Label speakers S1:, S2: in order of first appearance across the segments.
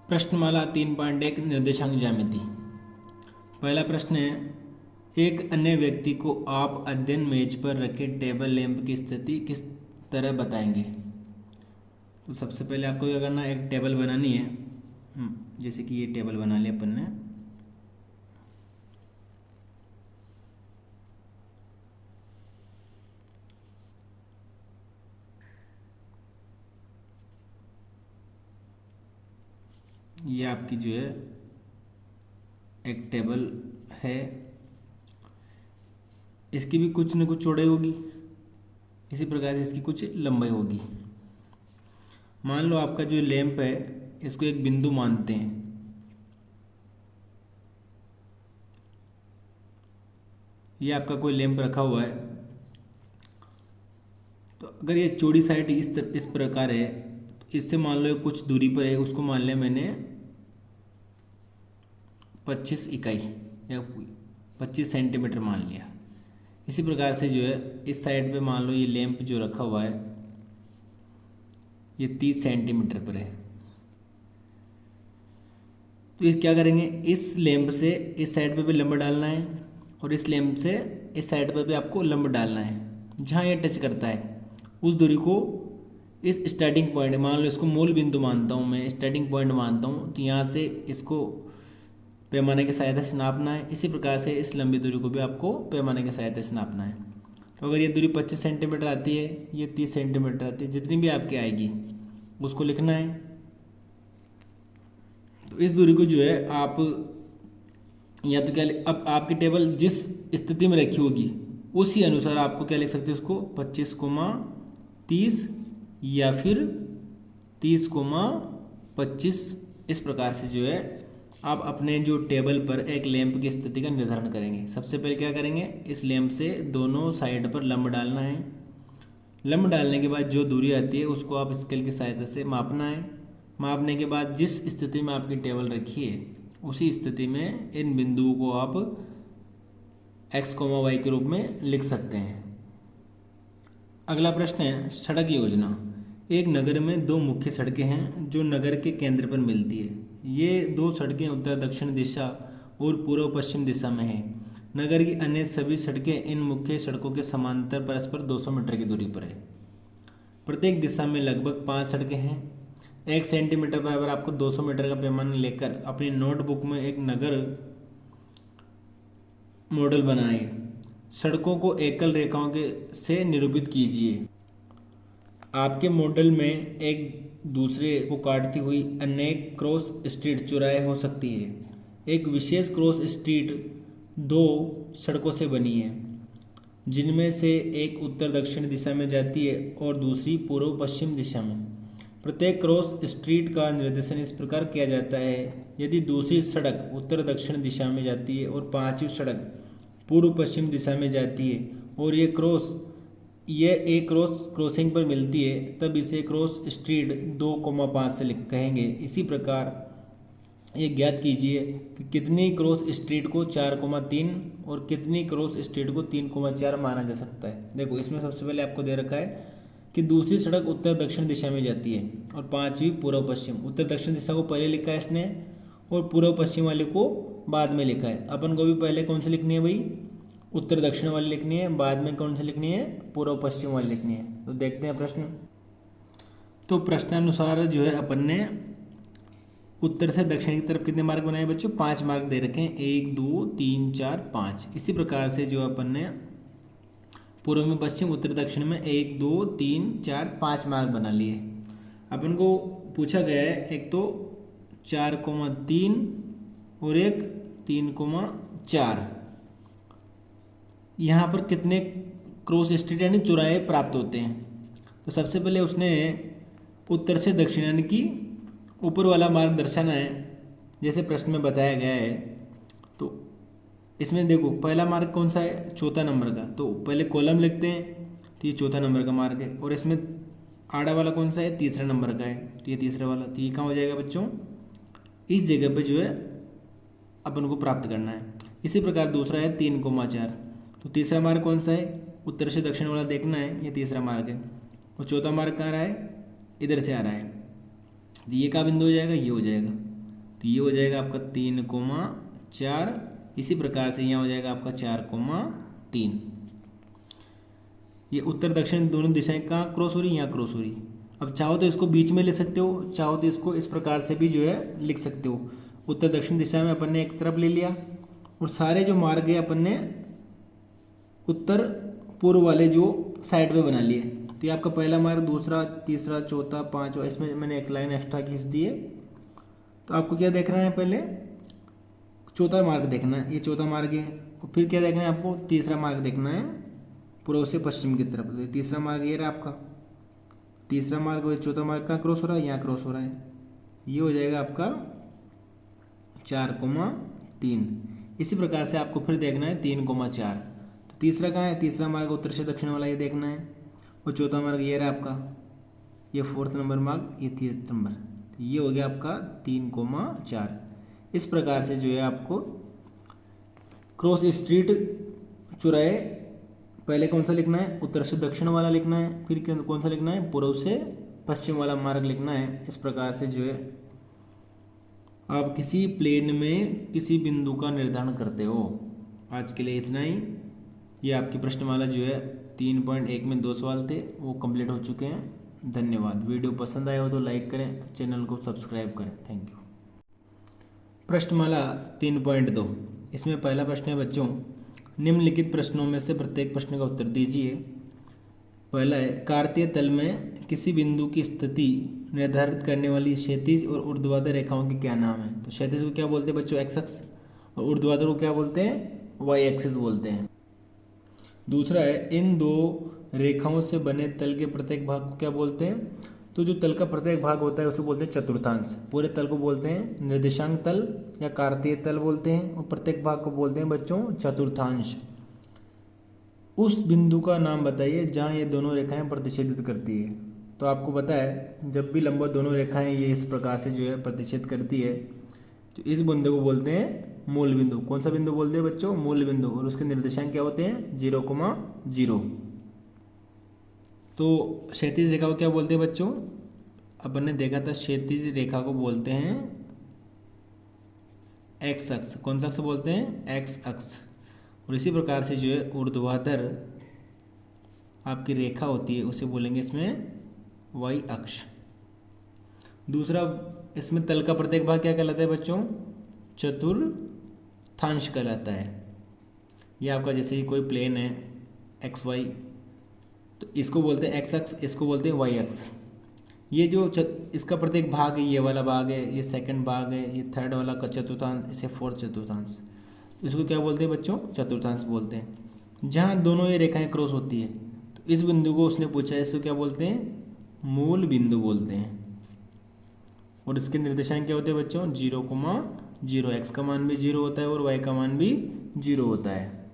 S1: प्रश्नमाला 3.1 निर्देशांक ज्यामिति। पहला प्रश्न है, एक अन्य व्यक्ति को आप अध्ययन मेज पर रखे टेबल लैंप की स्थिति किस तरह बताएंगे। तो सबसे पहले आपको क्या करना है, एक टेबल बनानी है। जैसे कि ये टेबल बना लिया अपन ने। ये आपकी जो है एक टेबल है, इसकी भी कुछ न कुछ चौड़ाई होगी, इसी प्रकार से इसकी कुछ लंबाई होगी। मान लो आपका जो लैंप है इसको एक बिंदु मानते हैं। ये आपका कोई लैंप रखा हुआ है, तो अगर ये चौड़ी साइड इस प्रकार है, तो इससे मान लो कुछ दूरी पर है, उसको मान लिया मैंने 25 इकाई या 25 सेंटीमीटर मान लिया। इसी प्रकार से जो है इस साइड पे मान लो ये लैंप जो रखा हुआ है ये 30 सेंटीमीटर पर है। तो ये क्या करेंगे, इस लैंप से इस साइड पे भी लंब डालना है और इस लैंप से इस साइड पर भी आपको लंब डालना है। जहाँ ये टच करता है उस दूरी को इस स्टार्टिंग पॉइंट, मान लो इसको मूल बिंदु मानता हूँ मैं, स्टार्टिंग पॉइंट मानता हूँ, तो यहाँ से इसको पैमाने की सहायता से नापना है। इसी प्रकार से इस लंबी दूरी को भी आपको पैमाने की सहायता से नापना है। तो अगर ये दूरी 25 सेंटीमीटर आती है, ये 30 सेंटीमीटर आती है, जितनी भी आपकी आएगी उसको लिखना है। तो इस दूरी को जो है आप या तो क्या, अब आपकी टेबल जिस स्थिति में रखी होगी उसी अनुसार आपको क्या लिख सकते हो, उसको 25,30 या फिर 30,25 इस प्रकार से जो है आप अपने जो टेबल पर एक लैंप की स्थिति का निर्धारण करेंगे। सबसे पहले क्या करेंगे, इस लैंप से दोनों साइड पर लंब डालना है। लंब डालने के बाद जो दूरी आती है उसको आप स्केल की सहायता से मापना है। मापने के बाद जिस स्थिति में आपकी टेबल रखी है उसी स्थिति में इन बिंदुओं को आप x, y के रूप में लिख सकते हैं। अगला प्रश्न है, सड़क योजना। एक नगर में दो मुख्य सड़कें हैं जो नगर के केंद्र पर मिलती है। ये दो सड़कें उत्तर दक्षिण दिशा और पूर्व पश्चिम दिशा में हैं। नगर की अन्य सभी सड़कें इन मुख्य सड़कों के समांतर परस्पर 200 मीटर की दूरी पर है। प्रत्येक दिशा में लगभग 5 सड़कें हैं। 1 सेंटीमीटर बराबर आपको 200 मीटर का पैमाना लेकर अपनी नोटबुक में एक नगर मॉडल बनाएं। सड़कों को एकल रेखाओं के से निरूपित कीजिए। आपके मॉडल में एक दूसरे को काटती हुई अनेक क्रॉस स्ट्रीट चौराहे हो सकती है। एक विशेष क्रॉस स्ट्रीट 2 सड़कों से बनी है, जिनमें से एक उत्तर दक्षिण दिशा में जाती है और दूसरी पूर्व पश्चिम दिशा में। प्रत्येक क्रॉस स्ट्रीट का निर्देशन इस प्रकार किया जाता है, यदि दूसरी सड़क उत्तर दक्षिण दिशा में जाती है और पांचवी सड़क पूर्व पश्चिम दिशा में जाती है और ये एक क्रॉसिंग पर मिलती है, तब इसे क्रॉस स्ट्रीट 2,5 से कहेंगे। इसी प्रकार ये ज्ञात कीजिए कि कितनी क्रॉस स्ट्रीट को 4,3 और कितनी क्रॉस स्ट्रीट को 3,4 माना जा सकता है। देखो इसमें सबसे पहले आपको दे रखा है कि दूसरी सड़क उत्तर दक्षिण दिशा में जाती है और पांचवी पूर्व पश्चिम। उत्तर दक्षिण दिशा को पहले लिखा है इसने और पूर्व पश्चिम वाले को बाद में लिखा है। अपन को भी पहले कौन सी लिखनी है भाई, उत्तर दक्षिण वाली लिखनी है, बाद में कौन सी लिखनी है, पूर्व पश्चिम वाली लिखनी है। तो देखते हैं प्रश्न। तो प्रश्नानुसार जो है अपन ने उत्तर से दक्षिण की तरफ कितने मार्ग बनाए बच्चों, 5 मार्ग दे रखे हैं, 1 2 3 4 5। इसी प्रकार से जो अपन ने पूर्व में पश्चिम, उत्तर दक्षिण में 1 2 3 4 5 मार्ग बना लिए। अपन को पूछा गया है एक तो 4,3 और एक 3,4। यहाँ पर कितने क्रॉस स्ट्रीट यानी चौराहे प्राप्त होते हैं। तो सबसे पहले उसने उत्तर से दक्षिण यानी कि ऊपर वाला मार्ग दर्शाना है, जैसे प्रश्न में बताया गया है। तो इसमें देखो पहला मार्ग कौन सा है, चौथा नंबर का, तो पहले कॉलम लिखते हैं, तो ये चौथा नंबर का मार्ग है। और इसमें आड़ा वाला कौन सा है, तीसरा नंबर का है, तो ये तीसरा वाला। तो ये कहाँ हो जाएगा बच्चों, इस जगह पे जो है अपन को प्राप्त करना है। इसी प्रकार दूसरा है 3,4, तो तीसरा मार्ग कौन सा है, उत्तर से दक्षिण वाला देखना है, ये तीसरा मार्ग है। और चौथा मार्ग कहाँ रहा है, इधर से आ रहा है, ये का बिंदु हो जाएगा, ये हो जाएगा। तो ये हो जाएगा आपका 3,4। इसी प्रकार से यहाँ हो जाएगा आपका 4,3। ये उत्तर दक्षिण दोनों दिशाएं कहाँ क्रॉस हो रही, यहाँ क्रॉस हो रही। अब चाहो तो इसको बीच में ले सकते हो, चाहो तो इसको इस प्रकार से भी जो है लिख सकते हो। उत्तर दक्षिण दिशा में अपन ने एक तरफ ले लिया और सारे जो मार्ग है अपन ने उत्तर पूर्व वाले जो साइड में बना लिए। तो ये आपका पहला मार्ग, दूसरा, तीसरा, चौथा, पांचवा, इसमें मैंने एक लाइन एक्स्ट्रा खींच दी है। तो आपको क्या देखना है, पहले चौथा मार्ग देखना है, ये चौथा मार्ग है। और फिर क्या देखना है आपको, तीसरा मार्ग देखना है पूर्व से पश्चिम की तरफ। तो तीसरा मार्ग ये रहा आपका, तीसरा मार्ग और चौथा मार्ग कहाँ क्रॉस हो रहा है, यहाँ क्रॉस हो रहा है। ये हो जाएगा आपका 4,3। इसी प्रकार से आपको फिर देखना है 3,4। तो तीसरा कहाँ है, तीसरा मार्ग उत्तर से दक्षिण वाला ये देखना है। और चौथा मार्ग ये रहा आपका, ये 4th नंबर मार्ग, ये 3rd नंबर। तो ये हो गया आपका 3,4। इस प्रकार से जो है आपको क्रॉस स्ट्रीट चौराहे पहले कौन सा लिखना है, उत्तर से दक्षिण वाला लिखना है, फिर कौन सा लिखना है, पूर्व से पश्चिम वाला मार्ग लिखना है। इस प्रकार से जो है आप किसी प्लेन में किसी बिंदु का निर्धारण करते हो। आज के लिए इतना ही। ये आपकी प्रश्नमाला जो है 3.1 में 2 सवाल थे, वो कंप्लीट हो चुके हैं। धन्यवाद। वीडियो पसंद आया हो तो लाइक करें, चैनल को सब्सक्राइब करें। Thank you. प्रश्नमाला 3.2, इसमें पहला प्रश्न है बच्चों, निम्नलिखित प्रश्नों में से प्रत्येक प्रश्न का उत्तर दीजिए। पहला है, कार्तीय तल में किसी बिंदु की स्थिति निर्धारित करने वाली क्षैतिज और ऊर्ध्वाधर रेखाओं के क्या नाम है। तो क्षैतिज को क्या बोलते हैं बच्चों, एक्स अक्ष, और ऊर्ध्वाधर को क्या बोलते हैं, वाई एक्सिस बोलते हैं। दूसरा है, इन दो रेखाओं से बने तल के प्रत्येक भाग को क्या बोलते हैं। तो जो तल का प्रत्येक भाग होता है उसे बोलते हैं चतुर्थांश। पूरे तल को बोलते हैं निर्देशांक तल या कार्तीय तल बोलते हैं, और प्रत्येक भाग को बोलते हैं बच्चों चतुर्थांश। उस बिंदु का नाम बताइए जहाँ ये दोनों रेखाएं प्रतिच्छेदित करती है। तो आपको पता है जब भी लंबवत दोनों रेखाएं ये इस प्रकार से जो है प्रतिच्छेद करती है, तो इस बिंदु को बोलते हैं मूल बिंदु। कौन सा बिंदु बोलते हैं बच्चों, मूल बिंदु। और उसके निर्देशांक क्या होते हैं, 0,0। तो क्षैतिज रेखा को क्या बोलते हैं बच्चों, अपन ने देखा था क्षैतिज रेखा को बोलते हैं एक्स अक्ष। कौन सा अक्ष बोलते हैं, एक्स अक्ष। और इसी प्रकार से जो है ऊर्ध्वाधर आपकी रेखा होती है उसे बोलेंगे इसमें वाई अक्ष। दूसरा, इसमें तल का प्रत्येक भाग क्या कहलाता है बच्चों, चतुर्थांश कहलाता है। ये आपका जैसे ही कोई प्लेन है एक्स वाई, तो इसको बोलते हैं एक्स अक्ष, इसको बोलते हैं वाई अक्ष। ये जो इसका प्रत्येक भाग है, ये वाला भाग है, ये सेकंड भाग है, ये थर्ड वाला का चतुर्थांश, इसे फोर्थ चतुर्थांश। इसको क्या बोलते हैं बच्चों, चतुर्थांश बोलते हैं। जहाँ दोनों ये रेखाएं क्रॉस होती है, तो इस बिंदु को उसने पूछा है, इसको क्या बोलते हैं, मूल बिंदु बोलते हैं। और इसके निर्देशांक क्या होते हैं बच्चों, 0,0। एक्स का मान भी 0 होता है और वाई का मान भी 0 होता है।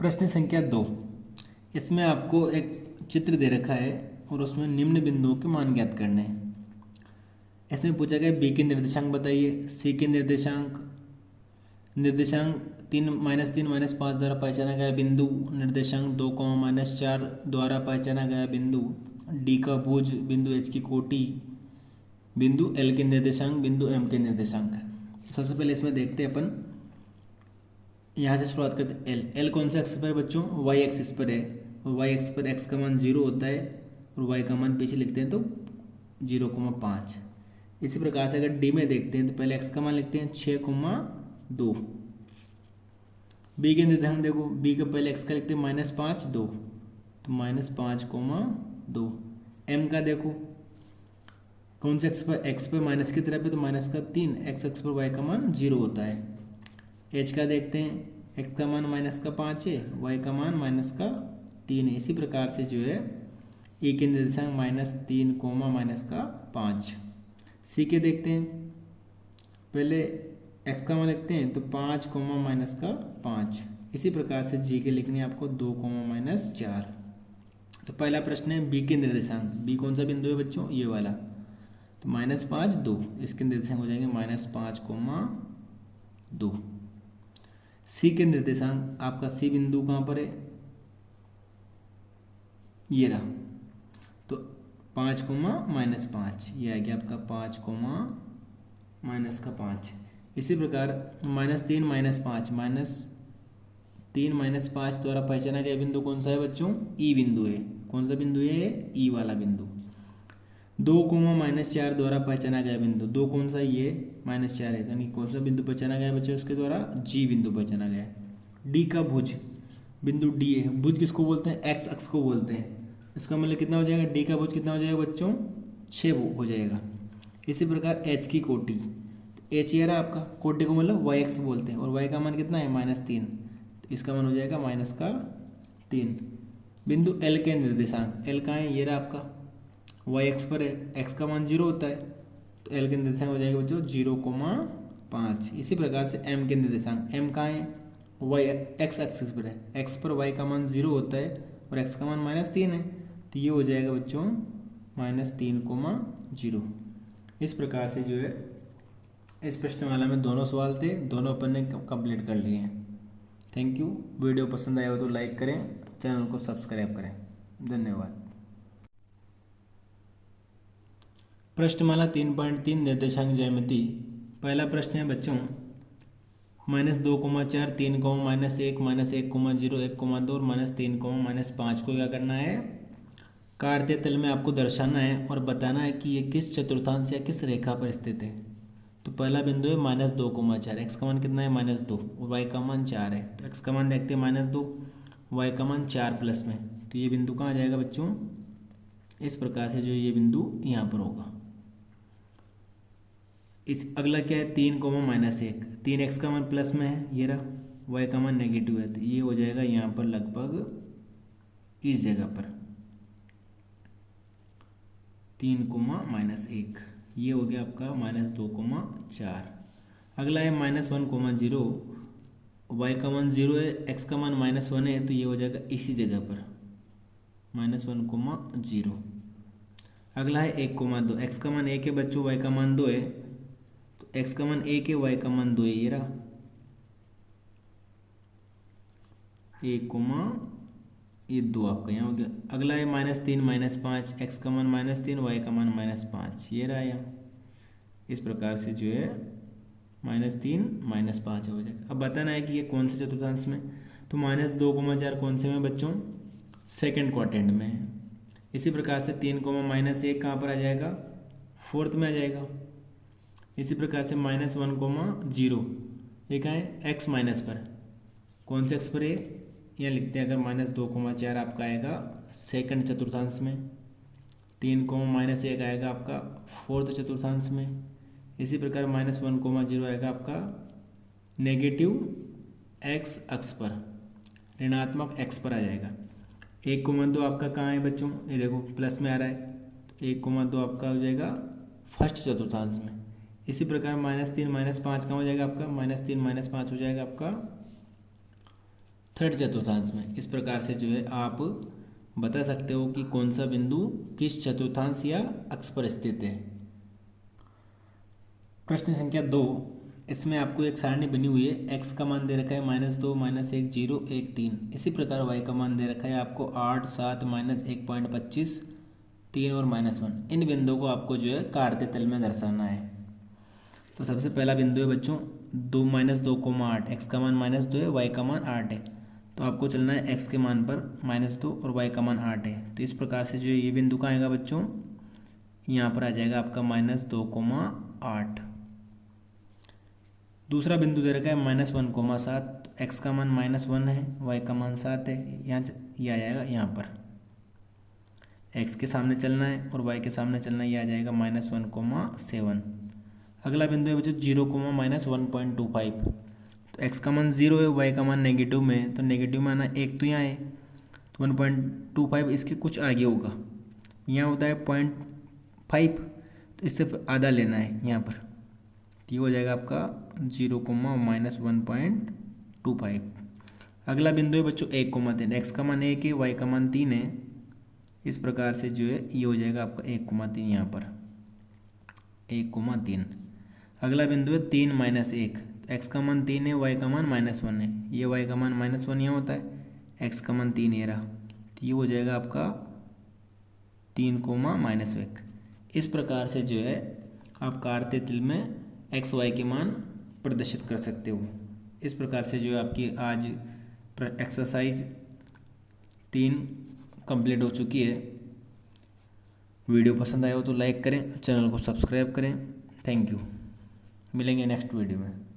S1: प्रश्न संख्या 2, इसमें आपको एक चित्र दे रखा है और उसमें निम्न बिंदुओं के मान ज्ञात करने हैं। इसमें पूछा गया बी के निर्देशांक बताइए, सी के निर्देशांक 3 -5 द्वारा पहचाना गया बिंदु, निर्देशांक 2, -4 द्वारा पहचाना गया बिंदु, डी का भुज, बिंदु एच की कोटि, बिंदु एल के निर्देशांक, बिंदु एम के निर्देशांक। सबसे पहले इसमें देखते हैं अपन, यहाँ से शुरुआत करते हैं। एल कौन सा एक्स पर है बच्चों, वाई एक्सिस पर है। और वाई एक्स पर एक्स का मान 0 होता है और वाई का मान पीछे लिखते हैं तो 0,5। इसी प्रकार से अगर डी में देखते हैं तो पहले एक्स का मान लिखते हैं 6,2। बी के निर्देशांक देखो, बी का पहले एक्स का लिखते हैं -5, 2, तो -5,2। एम का देखो, कौन से एक्स पर माइनस की तरफ है तो माइनस का 3, एक्स एक्स पर वाई का मान 0 होता है। एच का देखते हैं, एक्स का मान -5 है, वाई का मान -3 है। इसी प्रकार से जो है ए के निर्देशांक -3, -5। सी के देखते हैं, पहले एक्स का मान लिखते हैं तो 5, -5। इसी प्रकार से जी के लिखने आपको 2, -4। तो पहला प्रश्न है बी के निर्देशांक, बी कौन सा बिंदु है बच्चों, ये वाला, तो -5, 2, इसके निर्देशांक हो जाएंगे -5,2। सी के निर्देशांक, आपका सी बिंदु कहाँ पर है, ये रहा, तो 5, -5, ये आ गया आपका 5, माइनस का 5। इसी प्रकार -3 -5 -3 -5 द्वारा पहचाना गया बिंदु कौन सा है बच्चों? ई बिंदु है। कौन सा बिंदु है? ई वाला बिंदु। 2, -4 द्वारा पहचाना गया बिंदु, 2 कौन सा? ये -4 है, यानी कौन सा बिंदु पहचाना गया बच्चों उसके द्वारा? जी बिंदु पहचाना गया। डी का भुज, बिंदु डी है। भुज किसको बोलते हैं? एक्स अक्ष को बोलते हैं। इसका मतलब कितना हो जाएगा? डी का भुज कितना हो जाएगा बच्चों? 6 हो जाएगा। इसी प्रकार एच की कोटि, एच ये रहा आपका, कोटि को मतलब वाई एक्स बोलते हैं, और वाई का मान कितना है? -3, तो इसका मान हो जाएगा -3। बिंदु एल के निर्देशांक, एल कहाँ है? ये रहा आपका, वाई एक्स पर है, एक्स का मान 0 होता है, तो एल के निर्देशांक हो जाएगा बच्चों 0,5। इसी प्रकार से एम के निर्देशांक, एम कहाँ है? वाई एक्स एक्सिस पर है, एक्स पर वाई का मान 0 होता है और एक्स का मान -3 है, तो ये हो जाएगा बच्चों -3,0। इस प्रकार से जो है इस प्रश्नमाला में दोनों सवाल थे, दोनों अपन ने कंप्लीट कर लिए हैं। Thank you. वीडियो पसंद आया हो तो लाइक करें, चैनल को सब्सक्राइब करें। धन्यवाद। प्रश्नमाला 3.3 निर्देशांक ज्यामिति। पहला प्रश्न है बच्चों, -2,4 3, -1 -1,0 1,2 और -3, -5 को क्या करना है? कार्तीय तल में आपको दर्शाना है और बताना है कि ये किस चतुर्थांश या किस रेखा पर स्थित है। तो पहला बिंदु है -2,4, एक्स का मान कितना है? -2 और वाई का मान 4 है, तो एक्स का मान देखते हैं -2, वाई का मान 4 प्लस में, तो ये बिंदु कहाँ आ जाएगा बच्चों? इस प्रकार से जो ये बिंदु यहाँ पर होगा। इस अगला क्या है? 3, -1, 3 एक्स का मान प्लस में है, ये रहा, वाई का मान नेगेटिव है, तो ये हो जाएगा यहाँ पर लगभग इस जगह पर 3, -1, ये हो गया आपका -2,4। अगला है -1,0, वाई का मान 0 है, एक्स का मान -1 है, तो ये हो जाएगा इसी जगह पर -1,0। अगला है 1,2, एक्स का मान 1 है बच्चों, वाई का मान 2 है, तो एक्स का मान 1 है, वाई का मान 2 है, ये रहा 1,2 आपका यहाँ हो गया। अगला है -3 -5, एक्स का मान -3, वाई का मान -5, ये रहा यहाँ। इस प्रकार से जो है -3 -5 हो जाएगा। अब बताना है कि ये कौन से चतुर्थांश में, तो -2,4 कौन से में बच्चों? सेकंड क्वाड्रेंट में है। इसी प्रकार से 3, -1 कहाँ पर आ जाएगा? फोर्थ में आ जाएगा। इसी प्रकार से -1,0, ये कहाँ है? एक्स माइनस पर, कौन से एक्स पर है? यहाँ लिखते हैं, अगर -2,4 आपका आएगा सेकंड चतुर्थांश में, 3, -1 आएगा आपका फोर्थ चतुर्थांश में। इसी प्रकार -1,0 आएगा आपका नेगेटिव एक्स अक्ष पर, ऋणात्मक एक्स पर आ जाएगा। 1,2 आपका कहाँ है बच्चों? ये देखो प्लस में आ रहा है, तो 1,2 आपका हो जाएगा फर्स्ट चतुर्थांश में। इसी प्रकार -3 -5 कहाँ हो जाएगा आपका? -3 -5 हो जाएगा आपका थर्ड चतुर्थांश में। इस प्रकार से जो है आप बता सकते हो कि कौन सा बिंदु किस चतुर्थांश या अक्ष पर स्थित है। प्रश्न संख्या 2, इसमें आपको एक सारणी बनी हुई है, एक्स का मान दे रखा है -2 -1 0 1 3। इसी प्रकार वाई का मान दे रखा है आपको 8 7 -1.25 3 और -1। इन बिंदुओं को आपको जो है कार्तीय तल में दर्शाना है। तो सबसे पहला बिंदु है बच्चों 2 -2,8, एक्स का मान -2 है, वाई का मान 8 है, तो आपको चलना है एक्स के मान पर -2 और वाई का मान 8 है। तो इस प्रकार से जो है ये बिंदु कहाँ आएगा बच्चों? यहाँ पर आ जाएगा आपका -2,8। दूसरा बिंदु दे रखा है -1,7, एक्स का मान -1 है, वाई का मान 7 है, यहाँ ये आ जाएगा यहाँ पर एक्स के सामने चलना है और वाई के सामने चलना है, ये आ जाएगा -1,7। अगला बिंदु है बच्चों 0, -1.25, तो एक्स का मान 0 है, वाई का मान नेगेटिव में है, तो नेगेटिव में आना एक तो यहाँ है, तो 1.25 इसके कुछ आगे होगा, यहाँ होता है 0.5, तो इससे आधा लेना है यहाँ पर, तो ये हो जाएगा आपका 0, -1.25। अगला बिंदु है बच्चों 1,3, एक्स का मान 1 है, वाई का मान 3 है। इस प्रकार से जो है ये हो जाएगा आपका 1,3 यहाँ पर 1,3। अगला बिंदु है 3 -1, एक्स का मान 3 है, वाई का मान -1 है, ये वाई का मान -1 यहाँ होता है, एक्स का मान 3 ये रहा, तो ये हो जाएगा आपका 3, -1। इस प्रकार से जो है आप कार्तीय तल में एक्स वाई के मान प्रदर्शित कर सकते हो। इस प्रकार से जो है आपकी आज एक्सरसाइज 3 कंप्लीट हो चुकी है। वीडियो पसंद आया हो तो लाइक करें, चैनल को सब्सक्राइब करें। Thank you. मिलेंगे नेक्स्ट वीडियो में।